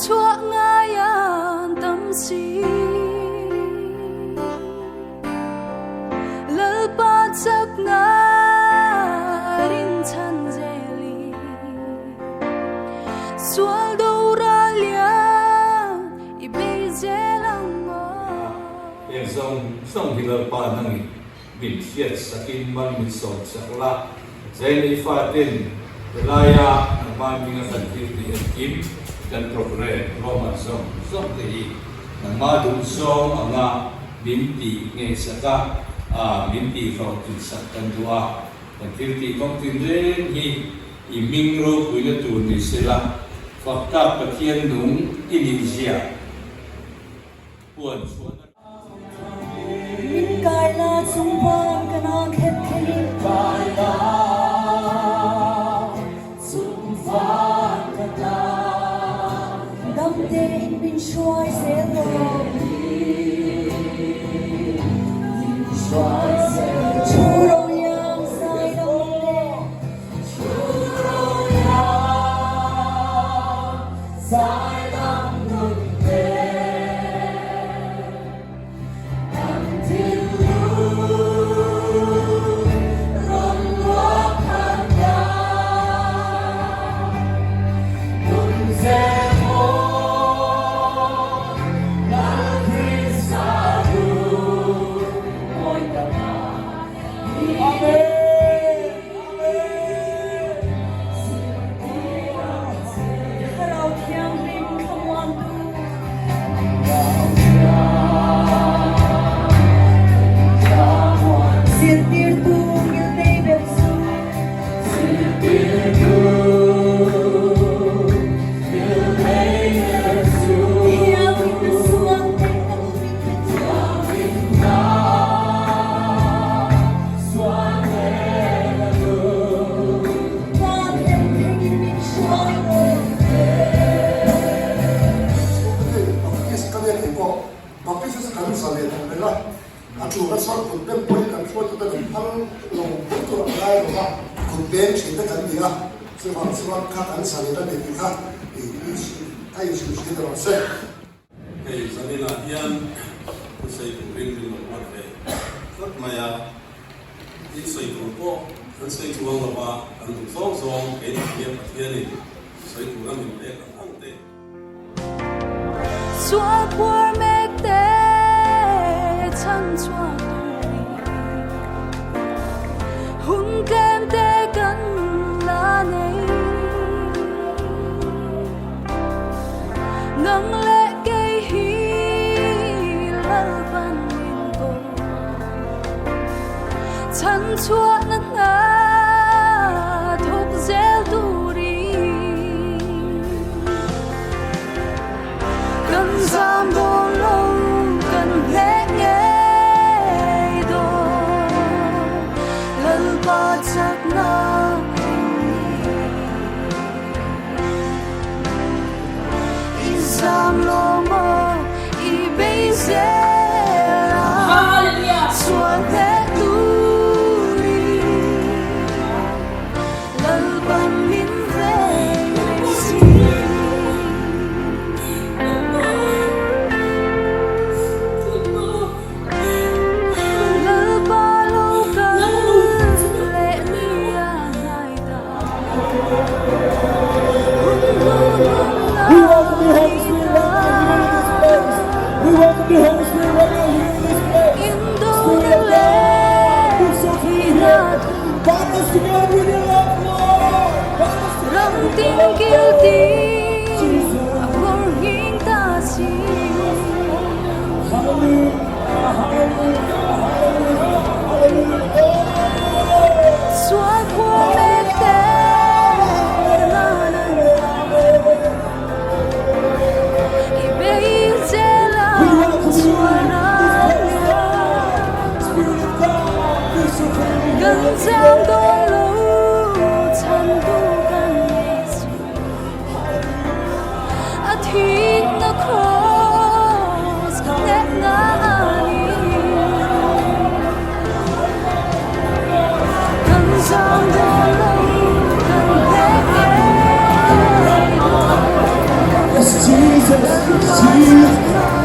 chúa ngài an tâm si lỡ ba chắc ngài rin chan deli sual đâu ra liang ibe zelang mo yang song hilal pa nang bin siat sakin man min son sakla zaini fatin belaya man min kan ti kim dan progre Roma song ti nang ma dum song anga binti nge saka binti ro tin sakkan dua dan ti kong tin ren hi iming ro puina tu ni sela fakta pathian nung Indonesia puan min kai la chung wan kana khet thei kai la chung wan kana dam te in bin shoi se lo in shoi se churo yang sai dong le churo yang sai dong le chủ các số của bên tôi làm số chúng ta cũng thắng lòng tôi làm lại rồi mà cũng đến chỉ tất cả gì à sự hoàn khác anh sản xuất để gì khác thì thay sự chỉ là sẽ cái cho nên là hiện tôi xây dựng riêng riêng một mặt về rất mà đi xây dựng có anh xây dựng là ba anh cũng sống sống cái việc mà thiên này xây dựng là mình để làm ăn thế xóa qua mẹ tê chân chua hun kem tê cần là này ngang lệ cây hi lal ban min bo chân chua nát na thục zel tu đi cần giam bao lâu cần lệ chắc na izam lo mo I bezela suan te turi lal ban min ve si lal ba lo ka We welcome the Holy Spirit right now here in this place. Bind us together with your love, Lord. Bind us together. Hallelujah, hallelujah, hallelujah, Hallelujah. Yes, Jesus. Jesus, Jesus.